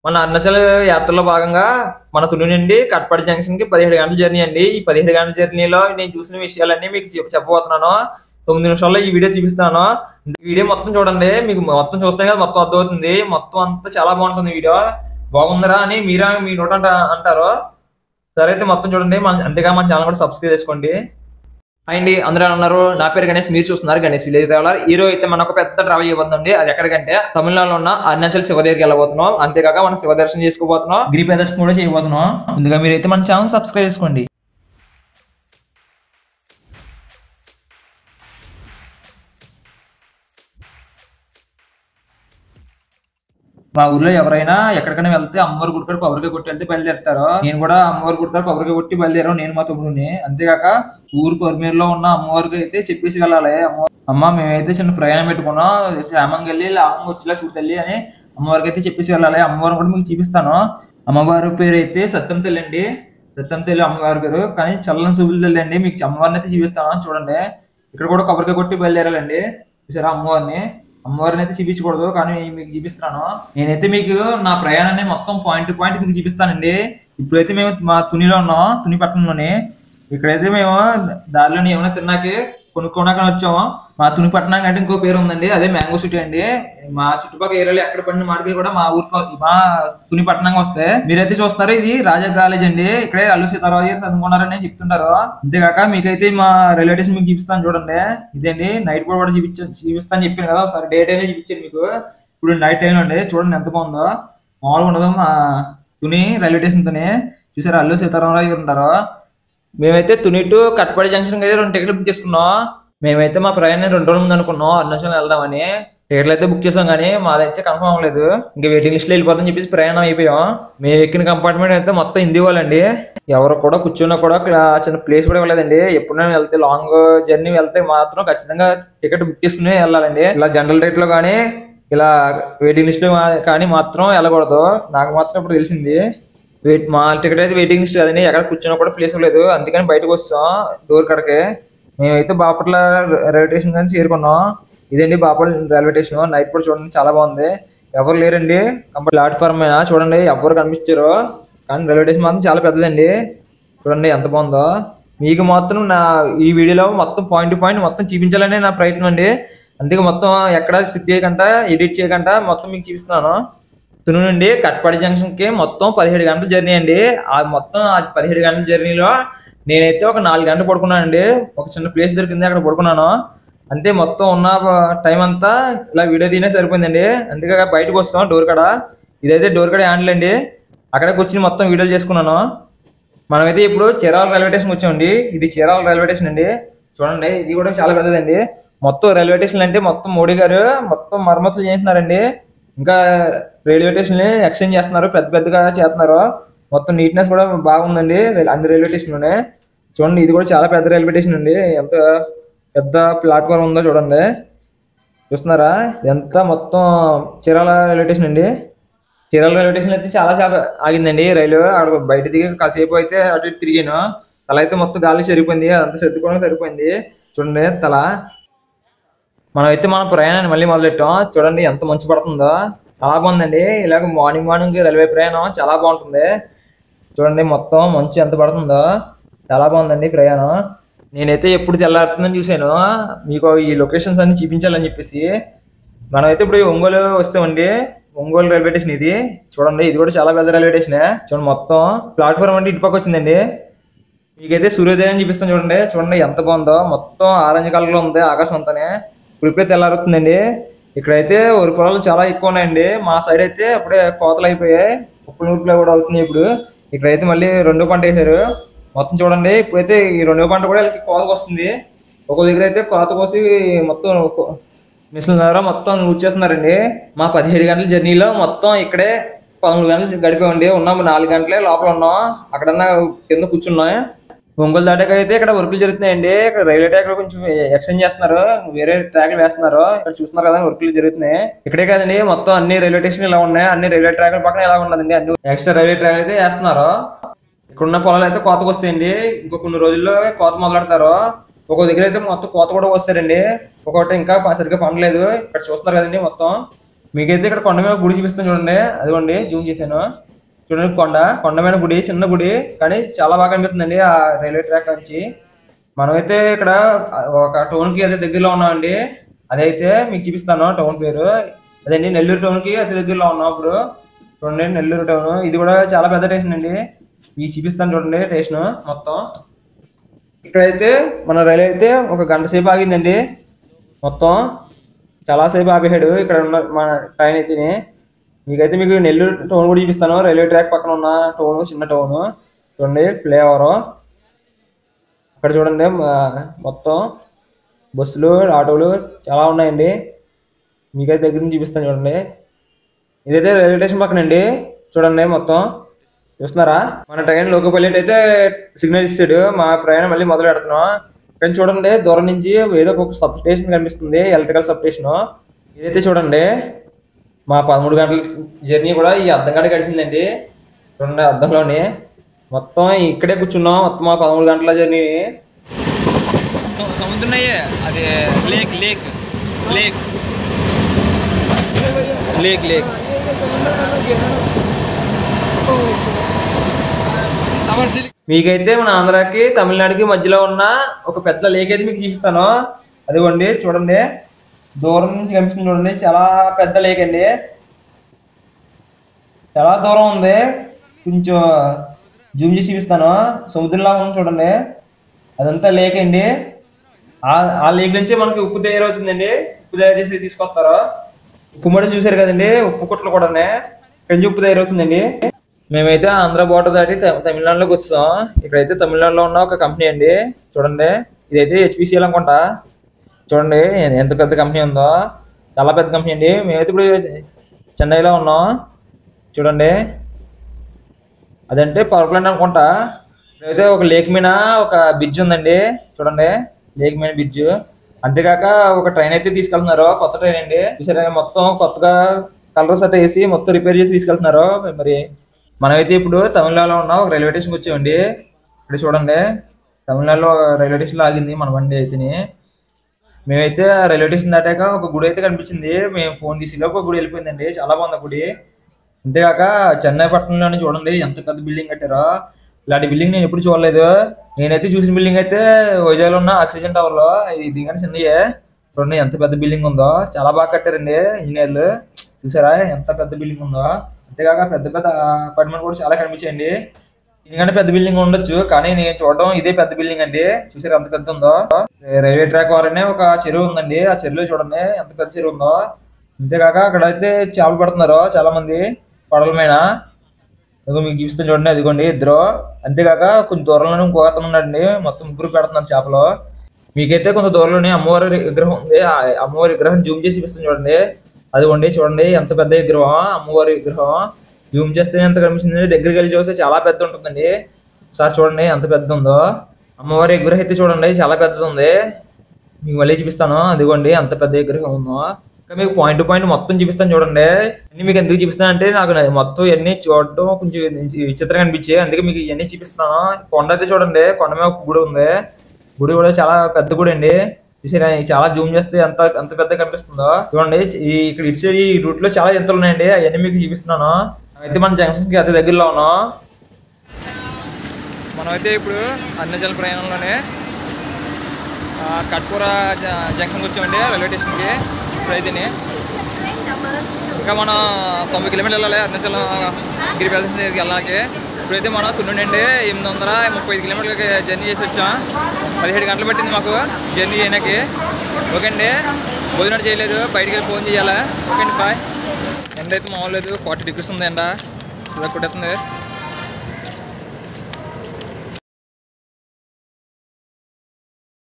మన అరుణాచల్ యాత్రలో భాగంగా మన తుని నుండి కట్పాడి జంక్షన్ కి 17 గంటల జర్నీ అండి. ఈ 17 గంటల జర్నీలో నేను చూసిన విషయాలన్నీ మీకు చెప్పబోతున్నాను. 9 నిమిషాల్లో ఈ వీడియో చూపిస్తాను. ఈ వీడియో మొత్తం చూడండి. మీకు మొత్తం చూస్తే కదా మొత్తం అర్థమవుతుంది. మొత్తం అంతా చాలా బాగుంటుంది వీడియో. బాగుందిరా అని మీరా మీ నోట అంటారు. సరే అయితే మొత్తం చూడండి. అంతేగా మన ఛానల్ కూడా సబ్స్క్రైబ్ చేసుకోండి. అండి అందరూ ఉన్నారు. నా పేరు గణేష్, మీరు చూస్తున్నారు గణేష్ విలేజ్ ట్రావెలర్. ఈ రోజు అయితే మనకు పెద్ద ట్రావెల్ చేయబోతుంది. అది ఎక్కడికంటే తమిళనాడులో ఉన్న అరుణాచల్ శివ దగ్గరికి వెళ్ళబోతున్నాం. అంతేకాక మనం శివ దర్శనం చేసుకోబోతున్నాం, గిరి ప్రదర్శన కూడా చేయబోతున్నాం. ముందుగా మీరైతే మన ఛానల్ సబ్స్క్రైబ్ చేసుకోండి. మా ఊర్లో ఎవరైనా ఎక్కడికైనా వెళ్తే అమ్మవారి గుడి కాడ కొబ్బరికాయ కొట్టి వెళ్తే బయలుదేరుతారు. నేను కూడా అమ్మవారి గుడి కాడ కొబ్బరికాయ కొట్టి బయలుదేరాను, నేను మా తమ్ముడిని. అంతేకాక ఊరు పొరిమేరులో ఉన్న అమ్మవారికి అయితే చెప్పేసి వెళ్ళాలి. అమ్మ మేమైతే చిన్న ప్రయాణం పెట్టుకున్నాం, శ్యామంగా వెళ్ళి లాభంగా వచ్చేలా చూడతల్లి అని అమ్మవారికి అయితే చెప్పేసి వెళ్ళాలి. అమ్మవారిని కూడా మీకు చూపిస్తాను. అమ్మవారి పేరు అయితే సత్యం తల్లి అండి. సత్యం తల్లి అమ్మవారి పేరు, కానీ చల్లని చూపులు తల్లి అండి. మీకు అమ్మవారిని అయితే చూపిస్తాను చూడండి. ఇక్కడ కూడా కొబ్బరికాయ కొట్టి బయలుదేరాలండి. చూసారా అమ్మవారిని అయితే చూపించకూడదు, కానీ మీకు చూపిస్తున్నాను. నేనైతే మీకు నా ప్రయాణాన్ని మొత్తం పాయింట్ టు పాయింట్ మీకు చూపిస్తానండి. ఇప్పుడైతే మేము మా తునిలో ఉన్నాం, తుని పట్టణంలోని. ఇక్కడైతే మేము దారిలోని ఏమైనా తిన్నాకి కొనుక్కోడానికి వచ్చాము. మా తుని పట్టణం అంటే ఇంకో పేరు ఉందండి, అదే మ్యాంగో సిటీ అండి. మా చుట్టుపక్కల ఏరియాలో ఎక్కడ పడిన మాటకి కూడా మా తుని పట్టణంగా వస్తాయి. మీరైతే చూస్తారు, ఇది రాజా కాలేజ్ అండి. ఇక్కడే అల్లు సీతారావు గారు చదువుకున్నారని చెప్తుంటారు. అంతేకాక మీకైతే మా రిలేటివ్స్ మీకు చూపిస్తాను చూడండి. ఇదండి నైట్ పూట కూడా చూపిస్తాను చెప్పాను కదా, ఒకసారి డే టైం చూపించాను మీకు. ఇప్పుడు నైట్ టైం అండి, చూడండి ఎంత బాగుందో. మామూలుగా ఉండదు మా తుని రైల్వే స్టేషన్ తోని. చూసారా అల్లు సీతారామరావు గారు ఉంటారు. మేమైతే తుని టు కట్పాడి జంక్షన్ అయితే 2 టికెట్లు బుక్ చేసుకున్నాం. మేమైతే మా ప్రయాణం 2 రోజుల ముందు అనుకున్నాం అరుణాచలం వెళ్దామని. టికెట్లు అయితే బుక్ చేసాం, కానీ మాదైతే కన్ఫర్మ్ అవ్వలేదు. ఇంకా వెయిటింగ్ లిస్ట్ లో వెళ్ళిపోతామని చెప్పేసి ప్రయాణం అయిపోయాం. మేము ఎక్కిన కంపార్ట్మెంట్ అయితే మొత్తం హిందీ వాళ్ళండి. ఎవరు కూడా కూర్చున్నా కూడా చిన్న ప్లేస్ కూడా ఇవ్వలేదండి. ఎప్పుడైనా వెళ్తే లాంగ్ జర్నీ వెళ్తే మాత్రం ఖచ్చితంగా టికెట్ బుక్ చేసుకుని వెళ్ళాలండి. ఇలా జనరల్ రేట్ లో కానీ ఇలా వెయిటింగ్ లిస్ట్ లో కానీ మాత్రం వెళ్ళకూడదు. నాకు మాత్రం ఇప్పుడు తెలిసింది. మా టికెట్ అయితే వెయిటింగ్ లిస్ట్ కదండి, ఎక్కడ కూర్చున్నా కూడా ప్లేస్ లేదు. అందుకని బయటకు వస్తాం డోర్ కాడకి. మేమైతే బాపట్ల రైల్వే స్టేషన్ కానీ చేరుకున్నాం. ఇదండి బాపట్ల రైల్వే స్టేషన్. నైట్ కూడా చూడండి చాలా బాగుంది. ఎవరు లేరండి, కంప్లీట్ ప్లాట్ఫామ్ అయినా చూడండి, ఎవరు కనిపించారు. కానీ రైల్వే స్టేషన్ మాత్రం చాలా పెద్దదండి. చూడండి ఎంత బాగుందో. మీకు మాత్రం నా ఈ వీడియోలో మొత్తం పాయింట్ టు పాయింట్ మొత్తం చూపించాలనే నా ప్రయత్నం అండి. అందుకే మొత్తం ఎక్కడ స్కిప్ చేయకుండా ఎడిట్ చేయకుండా మొత్తం మీకు చూపిస్తున్నాను. తుని నుండి కట్పాడి జంక్షన్ కి మొత్తం 17 గంటల జర్నీ అండి. ఆ 17 గంటల జర్నీలో నేనైతే ఒక 4 గంటలు పడుకున్నాను అండి. ఒక చిన్న ప్లేస్ దొరికింది, అక్కడ పడుకున్నాను అంతే. మొత్తం ఉన్న టైం అంతా ఇలా వీడియో తీనే సరిపోయిందండి. అందుకే బయటకు వస్తాం డోర్ కాడ. ఇదైతే డోర్ కాడ హ్యాండిల్ అండి. అక్కడికి వచ్చి మొత్తం వీడియోలు చేసుకున్నాను. మనమైతే ఇప్పుడు చీరాల రైల్వే స్టేషన్ వచ్చామండి. ఇది చీరాల రైల్వే స్టేషన్ అండి. చూడండి ఇది కూడా చాలా పెద్దదండి. మొత్తం రైల్వే స్టేషన్ అంటే మొత్తం మోడీ గారు మొత్తం మరమ్మతులు చేస్తున్నారండి. ఇంకా రైల్వే స్టేషన్ ఎక్స్చేంజ్ చేస్తున్నారు, పెద్ద పెద్దగా చేస్తున్నారు. మొత్తం నీట్నెస్ కూడా బాగుందండి అన్ని రైల్వే స్టేషన్లోనే. చూడండి ఇది కూడా చాలా పెద్ద రైల్వే స్టేషన్ అండి. ఎంత పెద్ద ప్లాట్ఫామ్ ఉందో చూడండి. చూస్తున్నారా ఎంత మొత్తం చీరాల రైల్వే స్టేషన్ అండి. చీరాల రైల్వే స్టేషన్ అయితే చాలా చాలా ఆగిందండి రైలు. అక్కడ బయట దిగి కాసేపు అయితే అటు ఇటు తిరిగాను. తల అయితే మొత్తం గాలి సరిపోయింది, అదంతా సర్దుకోవడం సరిపోయింది. చూడండి తల. మనమైతే మన ప్రయాణాన్ని మళ్ళీ మొదలెట్టాం. చూడండి ఎంత మంచు పడుతుందో, చాలా బాగుందండి. ఇలాగ మార్నింగ్ రైల్వే ప్రయాణం చాలా బాగుంటుంది. చూడండి మొత్తం మంచు ఎంత పడుతుందో, చాలా బాగుందండి ప్రయాణం. నేనైతే ఎప్పుడు తెల్లారుతుందని చూశాను, మీకు ఈ లొకేషన్స్ అన్ని చూపించాలని చెప్పేసి. మనమైతే ఇప్పుడు ఒంగోలు వస్తామండి. ఒంగోలు రైల్వే స్టేషన్ ఇది. చూడండి ఇది కూడా చాలా పెద్ద రైల్వే స్టేషనే. చూడండి మొత్తం ప్లాట్ఫామ్ అంటే ఇటుపక్క వచ్చిందండి. మీకైతే సూర్యోదయం చూపిస్తాను చూడండి. చూడండి ఎంత బాగుందో, మొత్తం ఆరెంజ్ కలర్ లో ఉంది ఆకాశం అంతానే. ఇప్పుడే తెల్లారుతుందండి. ఇక్కడైతే వరి పొలాలు చాలా ఎక్కువ ఉన్నాయండి. మా సైడ్ అయితే అప్పుడే కోతలు అయిపోయాయి, ఉప్పుల నూర్పులు కూడా అవుతున్నాయి. ఇప్పుడు ఇక్కడైతే మళ్ళీ 2వ పంట వేశారు. మొత్తం చూడండి ఇప్పుడైతే ఈ 2వ పంట కూడా వీళ్ళకి కోతకు వస్తుంది. ఒక్కో దగ్గర అయితే కోత కోసి మొత్తం మిషన్ ద్వారా మొత్తం నూర్చేస్తున్నారండి. మా 17 గంటల జర్నీలో మొత్తం ఇక్కడే 13 గంటలు గడిపామండి. ఉన్నాము 4 గంటలే లోపల ఉన్నాం, అక్కడన్నా కింద కూర్చున్నాం. ఒంగోలు దాటాక అయితే ఇక్కడ వర్కులు జరుగుతున్నాయండి. ఇక్కడ రైల్వే ట్రాక్ కొంచెం ఎక్స్టెండ్ చేస్తున్నారు, వేరే ట్రాక్లు వేస్తున్నారు. ఇక్కడ చూస్తున్నారు కదా వర్కులు జరుగుతున్నాయి. ఇక్కడే కదండి మొత్తం అన్ని రైల్వే స్టేషన్ ఇలా ఉన్నాయి. అన్ని రైల్వే ట్రాక్ల పక్కన ఇలా ఉన్నదండి. అన్ని ఎక్స్ట్రా రైల్వే ట్రాక్ అయితే వేస్తున్నారు. ఇక్కడున్న పొలాలు అయితే కోతకు వస్తాయండి. ఇంకో కొన్ని రోజుల్లో కోత మొదలెడతారు. ఒక్కో దగ్గర అయితే మొత్తం కోత కూడా వస్తారండి. ఒక్కొక్కటి ఇంకా సరిగ్గా పండలేదు. ఇక్కడ చూస్తున్నారు కదండి మొత్తం మీకైతే ఇక్కడ కొండ మీద గుడి చూపిస్తాను చూడండి, అదిగోండి జూమ్ చేశాను చూడండి. కొండ మీద గుడి, చిన్న గుడి కానీ చాలా బాగా అనిపిస్తుందండి ఆ రైల్వే ట్రాక్ నుంచి. మనమైతే ఇక్కడ ఒక టౌన్ కి అదే దగ్గరలో ఉన్నామండి, అదైతే మీకు చూపిస్తాను. టౌన్ పేరు అదండి, నెల్లూరు టౌన్ కి అతి దగ్గరలో ఉన్నాం ఇప్పుడు. చూడండి నెల్లూరు టౌన్, ఇది కూడా చాలా పెద్ద స్టేషన్ అండి. మీకు చూపిస్తాను చూడండి స్టేషన్ మొత్తం. ఇక్కడైతే మన రైలు అయితే ఒక గంట సేపు ఆగిందండి మొత్తం, చాలాసేపు ఆపేసాడు ఇక్కడ ఉన్న మన ట్రైన్ అయితే. మీకు నెల్లూరు టౌన్ కూడా చూపిస్తాను, రైల్వే ట్రాక్ పక్కన ఉన్న టౌన్, చిన్న టౌన్ చూడండి. ఫ్లైఓవర్ అక్కడ చూడండి, మొత్తం బస్సులు ఆటోలు చాలా ఉన్నాయండి. మీకైతే దగ్గర నుంచి చూపిస్తాను చూడండి. ఇదైతే రైల్వే స్టేషన్ పక్కన అండి, చూడండి మొత్తం చూస్తున్నారా. మన ట్రైన్ లోకపల్లి అయితే సిగ్నల్ ఇస్తాడు, మా ప్రయాణం మళ్ళీ మొదలు పెడుతున్నాం. కానీ చూడండి దూరం నుంచి ఏదో ఒక సబ్ స్టేషన్ కనిపిస్తుంది, ఎలక్ట్రికల్ సబ్ స్టేషన్. ఇదైతే చూడండి మా 13 గంటల జర్నీ కూడా ఈ అద్దం గంట గడిచిందండి. చూడండి అద్దంలోని మొత్తం ఇక్కడే కూర్చున్నాం మొత్తం మా 13 గంటల జర్నీ. సముద్రం అది lake lake lake lake lake మీకైతే మన ఆంధ్రాకి తమిళనాడుకి మధ్యలో ఉన్న ఒక పెద్ద లేక్ అయితే మీకు చూపిస్తాను. అదిగోండి చూడండి, దూరం నుంచి కనిపిస్తుంది చూడండి, చాలా పెద్ద లేక్ అండి, చాలా దూరం ఉంది. కొంచెం జూమ్ చేసి చూపిస్తాను, సముద్రంలా ఉంది చూడండి, అదంతా లేక్ అండి. ఆ లేక్ నుంచి మనకి ఉప్పు తయారవుతుందండి, ఉప్పు తయారు చేసి తీసుకొస్తారు. ఉప్పు మడి చూసారు కదండి, ఉప్పు కుట్లు కూడా కంచి ఉప్పు తయారవుతుందండి. మేమైతే ఆంధ్ర బోర్డర్ దాటి తమిళనాడులోకి వస్తాం. ఇక్కడైతే తమిళనాడులో ఉన్న ఒక కంపెనీ అండి, చూడండి ఇదైతే హెచ్పిసిఎల్ అనుకుంటా. చూడండి ఎంత పెద్ద కంపెనీ ఉందో, చాలా పెద్ద కంపెనీ అండి. మేమైతే ఇప్పుడు చెన్నైలో ఉన్నాం చూడండి, అదంటే పవర్ ప్లాంట్ అనుకుంటా. ఇక్కడైతే ఒక లేక్ మీద ఒక బ్రిడ్జ్ ఉందండి, చూడండి లేక్ మీద బ్రిడ్జ్. అంతేకాక ఒక ట్రైన్ అయితే తీసుకెళ్తున్నారు, కొత్త ట్రైన్ అండి చూసారా, మొత్తం కొత్తగా కలర్స్ అట్లా వేసి మొత్తం రిపేర్ చేసి తీసుకెళ్తున్నారు. మరి మనమైతే ఇప్పుడు తమిళనాడులో ఉన్న ఒక రైల్వే స్టేషన్కి వచ్చామండి. ఇక్కడ చూడండి తమిళనాడులో రైల్వే స్టేషన్లో ఆగింది మన బండి అయితే. మేమైతే రైల్వే స్టేషన్ దాటాక ఒక గుడి అయితే కనిపించింది, మేము ఫోన్ తీసి ఒక గుడి వెళ్ళిపోయిందండి, చాలా బాగుంది గుడి. అంతేకాక చెన్నై పట్టణంలోనే చూడండి ఎంత పెద్ద బిల్డింగ్ కట్టారో, ఇలాంటి బిల్డింగ్ నేను ఎప్పుడు చూడలేదు. నేనైతే చూసిన బిల్డింగ్ అయితే వైజాగ్లో ఉన్న ఆక్సిజన్ టవర్లో, ఇది కానీ చిన్నయే. చూడండి ఎంత పెద్ద బిల్డింగ్ ఉందో, చాలా బాగా కట్టారండి ఇంజనీర్లు, చూసారా ఎంత పెద్ద బిల్డింగ్ ఉందో. అంతేకాక పెద్ద పెద్ద అపార్ట్మెంట్ కూడా చాలా కనిపించాయండి. దీనికంటే పెద్ద బిల్డింగ్ ఉండొచ్చు, కానీ నేను చూడడం ఇదే పెద్ద బిల్డింగ్ అండి. చూసారు ఎంత పెద్ద ఉందో. రైల్వే ట్రాక్ వారనే ఒక చెరువు ఉందండి, ఆ చెరువులో చూడండి ఎంత పెద్ద చెరువు ఉందో. అంతేకాక అక్కడ అయితే చేపలు పడుతున్నారు చాలా మంది పడవల మీద, మీకు చూపిస్తాను చూడండి, అదిగోండి ఇద్దరు. అంతేకాక కొంచెం దూరంలోనే ఇంకో అతను ఉన్నాడండి, మొత్తం ముగ్గురు పెడుతున్నారు చేపలు. మీకైతే కొంత దూరంలోనే అమ్మవారి విగ్రహం ఉంది, ఆ అమ్మవారి విగ్రహం జూమ్ చేసి చూపిస్తాను చూడండి. అదిగోండి చూడండి ఎంత పెద్ద విగ్రహం, అమ్మవారి విగ్రహం. జూమ్ చేస్తే ఎంత కనిపిస్తుంది, దగ్గరికి వెళ్ళి చూస్తే చాలా పెద్ద ఉంటుందండి. సార్ చూడండి ఎంత పెద్ద ఉందో అమ్మవారి విగ్రహం అయితే, చూడండి చాలా పెద్దది ఉంది. మీకు మళ్ళీ చూపిస్తాను, అదిగోండి ఎంత పెద్ద విగ్రహం ఉందో. ఇంకా మీకు పాయింట్ టు పాయింట్ మొత్తం చూపిస్తాను చూడండి. అన్ని మీకు ఎందుకు చూపిస్తాను అంటే నాకు మొత్తం ఇవన్నీ చూడటం కొంచెం విచిత్రంగా అనిపించాయి, అందుకే మీకు ఇవన్నీ చూపిస్తున్నాను. కొండ అయితే చూడండి, కొండ మీద ఒక గుడి ఉంది, గుడి కూడా చాలా పెద్ద గుడి అండి. చూసారా చాలా జూమ్ చేస్తే ఎంత పెద్ద కనిపిస్తుందో. చూడండి ఇక్కడ ఇటు సైడ్ ఈ రూట్ లో చాలా ఎంతలు ఉన్నాయండి, అవన్నీ మీకు చూపిస్తున్నాను. అయితే మన జంక్షన్ కి అతి దగ్గరలో ఉన్నాం. మనమైతే ఇప్పుడు అన్నజల ప్రయాణంలోనే కట్పూర జంక్షన్కి వచ్చామండి రైల్వే స్టేషన్కి. ఇప్పుడైతే ఇంకా మనం 90 కిలోమీటర్లు వెళ్ళాలి అరుణాచలం గిరి ప్రదర్శన దగ్గరికి వెళ్ళడానికి. ఇప్పుడైతే మనం తున్నుండి 835 కిలోమీటర్లకి జర్నీ చేసి వచ్చాం. 17 గంటలు పట్టింది మాకు జర్నీ చేయడానికి. ఓకే అండి, భోజనం చేయలేదు, బయటికి వెళ్ళి ఫోన్ చేయాలా. ఓకే అండి, బాయ్. ఎండ అయితే మామూలు లేదు, 40 డిగ్రీస్ ఉంది ఎండ, సుధా కొట్టేస్తుంది.